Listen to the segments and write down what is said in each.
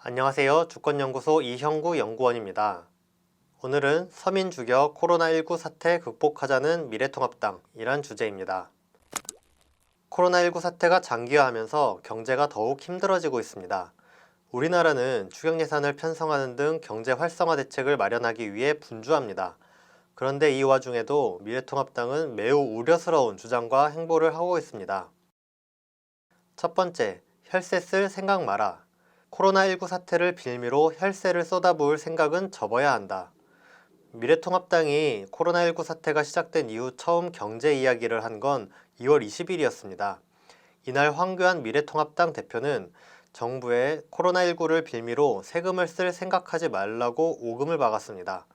안녕하세요. 주권연구소 이형구 연구원입니다. 오늘은 서민 주격 코로나19 사태 극복하자는 미래통합당이란 주제입니다. 코로나19 사태가 장기화하면서 경제가 더욱 힘들어지고 있습니다. 우리나라는 추경 예산을 편성하는 등 경제 활성화 대책을 마련하기 위해 분주합니다. 그런데 이 와중에도 미래통합당은 매우 우려스러운 주장과 행보를 하고 있습니다. 첫 번째, 혈세 쓸 생각 마라. 코로나19 사태를 빌미로 혈세를 쏟아부을 생각은 접어야 한다. 미래통합당이 코로나19 사태가 시작된 이후 처음 경제 이야기를 한 건 2월 20일이었습니다. 이날 황교안 미래통합당 대표는 정부에 코로나19를 빌미로 세금을 쓸 생각하지 말라고 오금을 박았습니다.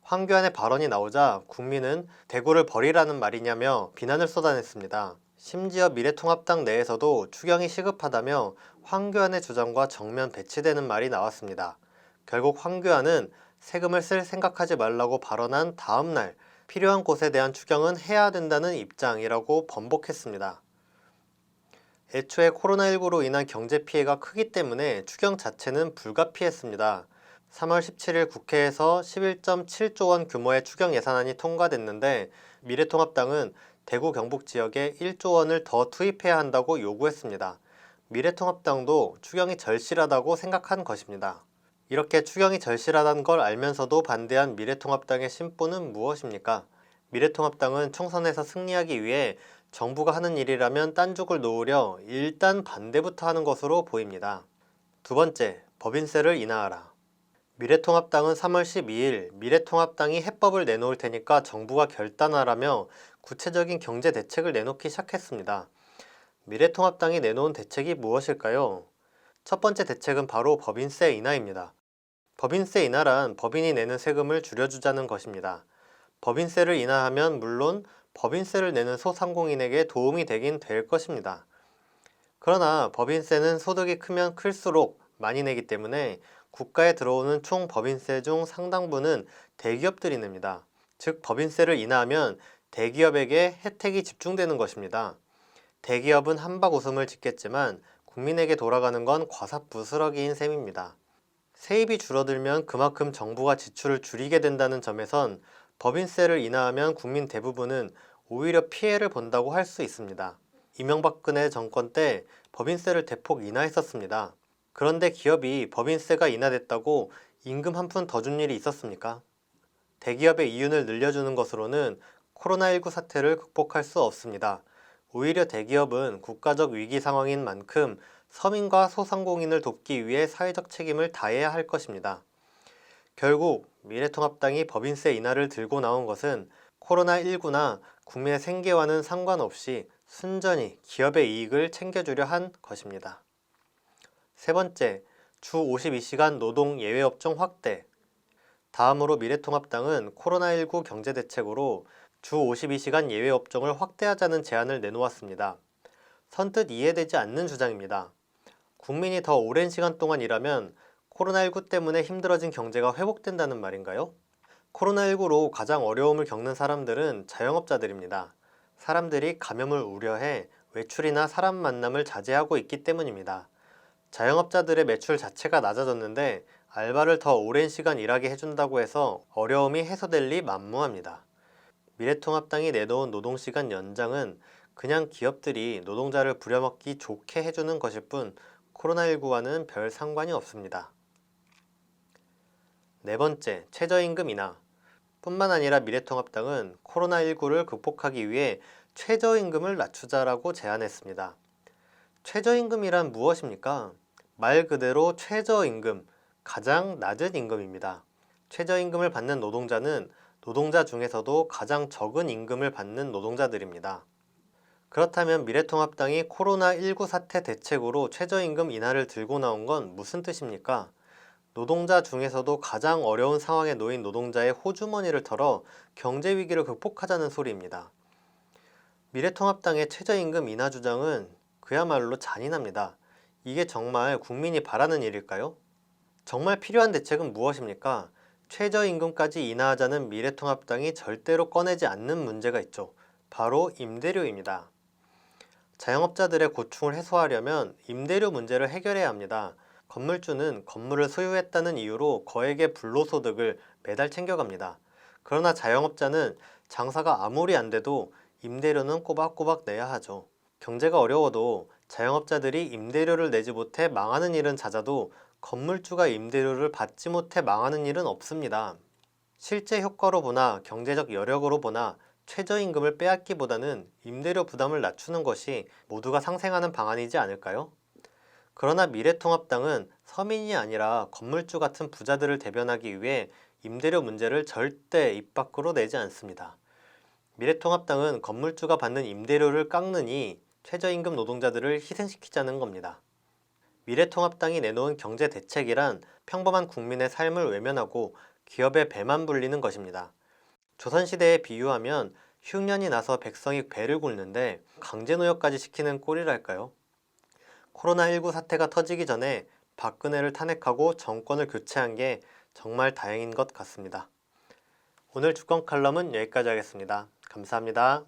황교안의 발언이 나오자 국민은 대구를 버리라는 말이냐며 비난을 쏟아냈습니다. 심지어 미래통합당 내에서도 추경이 시급하다며 황교안의 주장과 정면 배치되는 말이 나왔습니다. 결국 황교안은 세금을 쓸 생각하지 말라고 발언한 다음 날 필요한 곳에 대한 추경은 해야 된다는 입장이라고 번복했습니다. 애초에 코로나19로 인한 경제 피해가 크기 때문에 추경 자체는 불가피했습니다. 3월 17일 국회에서 11.7조 원 규모의 추경 예산안이 통과됐는데 미래통합당은 대구 경북 지역에 1조 원을 더 투입해야 한다고 요구했습니다. 미래통합당도 추경이 절실하다고 생각한 것입니다. 이렇게 추경이 절실하다는 걸 알면서도 반대한 미래통합당의 심보는 무엇입니까? 미래통합당은 총선에서 승리하기 위해 정부가 하는 일이라면 딴죽을 놓으려 일단 반대부터 하는 것으로 보입니다. 두 번째, 법인세를 인하하라. 미래통합당은 3월 12일 미래통합당이 해법을 내놓을 테니까 정부가 결단하라며 구체적인 경제 대책을 내놓기 시작했습니다. 미래통합당이 내놓은 대책이 무엇일까요? 첫 번째 대책은 바로 법인세 인하입니다. 법인세 인하란 법인이 내는 세금을 줄여주자는 것입니다. 법인세를 인하하면 물론 법인세를 내는 소상공인에게 도움이 되긴 될 것입니다. 그러나 법인세는 소득이 크면 클수록 많이 내기 때문에 국가에 들어오는 총 법인세 중 상당부는 대기업들이 냅니다. 즉 법인세를 인하하면 대기업에게 혜택이 집중되는 것입니다. 대기업은 한박 웃음을 짓겠지만 국민에게 돌아가는 건 과사부스러기인 셈입니다. 세입이 줄어들면 그만큼 정부가 지출을 줄이게 된다는 점에선 법인세를 인하하면 국민 대부분은 오히려 피해를 본다고 할 수 있습니다. 이명박근혜 정권 때 법인세를 대폭 인하했었습니다. 그런데 기업이 법인세가 인하됐다고 임금 한 푼 더 준 일이 있었습니까? 대기업의 이윤을 늘려주는 것으로는 코로나19 사태를 극복할 수 없습니다. 오히려 대기업은 국가적 위기 상황인 만큼 서민과 소상공인을 돕기 위해 사회적 책임을 다해야 할 것입니다. 결국 미래통합당이 법인세 인하를 들고 나온 것은 코로나19나 국민의 생계와는 상관없이 순전히 기업의 이익을 챙겨주려 한 것입니다. 세 번째, 주 52시간 노동 예외업종 확대. 다음으로 미래통합당은 코로나19 경제대책으로 주 52시간 예외업종을 확대하자는 제안을 내놓았습니다. 선뜻 이해되지 않는 주장입니다. 국민이 더 오랜 시간 동안 일하면 코로나19 때문에 힘들어진 경제가 회복된다는 말인가요? 코로나19로 가장 어려움을 겪는 사람들은 자영업자들입니다. 사람들이 감염을 우려해 외출이나 사람 만남을 자제하고 있기 때문입니다. 자영업자들의 매출 자체가 낮아졌는데 알바를 더 오랜 시간 일하게 해준다고 해서 어려움이 해소될 리 만무합니다. 미래통합당이 내놓은 노동시간 연장은 그냥 기업들이 노동자를 부려먹기 좋게 해주는 것일 뿐 코로나19와는 별 상관이 없습니다. 네 번째, 최저임금 인하. 뿐만 아니라 미래통합당은 코로나19를 극복하기 위해 최저임금을 낮추자라고 제안했습니다. 최저임금이란 무엇입니까? 말 그대로 최저임금, 가장 낮은 임금입니다. 최저임금을 받는 노동자는 노동자 중에서도 가장 적은 임금을 받는 노동자들입니다. 그렇다면 미래통합당이 코로나19 사태 대책으로 최저임금 인하를 들고 나온 건 무슨 뜻입니까? 노동자 중에서도 가장 어려운 상황에 놓인 노동자의 호주머니를 털어 경제 위기를 극복하자는 소리입니다. 미래통합당의 최저임금 인하 주장은 그야말로 잔인합니다. 이게 정말 국민이 바라는 일일까요? 정말 필요한 대책은 무엇입니까? 최저임금까지 인하하자는 미래통합당이 절대로 꺼내지 않는 문제가 있죠. 바로 임대료입니다. 자영업자들의 고충을 해소하려면 임대료 문제를 해결해야 합니다. 건물주는 건물을 소유했다는 이유로 거액의 불로소득을 매달 챙겨갑니다. 그러나 자영업자는 장사가 아무리 안 돼도 임대료는 꼬박꼬박 내야 하죠. 경제가 어려워도 자영업자들이 임대료를 내지 못해 망하는 일은 잦아도 건물주가 임대료를 받지 못해 망하는 일은 없습니다. 실제 효과로 보나 경제적 여력으로 보나 최저임금을 빼앗기보다는 임대료 부담을 낮추는 것이 모두가 상생하는 방안이지 않을까요? 그러나 미래통합당은 서민이 아니라 건물주 같은 부자들을 대변하기 위해 임대료 문제를 절대 입 밖으로 내지 않습니다. 미래통합당은 건물주가 받는 임대료를 깎느니 최저임금 노동자들을 희생시키자는 겁니다. 미래통합당이 내놓은 경제대책이란 평범한 국민의 삶을 외면하고 기업의 배만 불리는 것입니다. 조선시대에 비유하면 흉년이 나서 백성이 배를 굴는데 강제노역까지 시키는 꼴이랄까요? 코로나19 사태가 터지기 전에 박근혜를 탄핵하고 정권을 교체한 게 정말 다행인 것 같습니다. 오늘 주권 칼럼은 여기까지 하겠습니다. 감사합니다.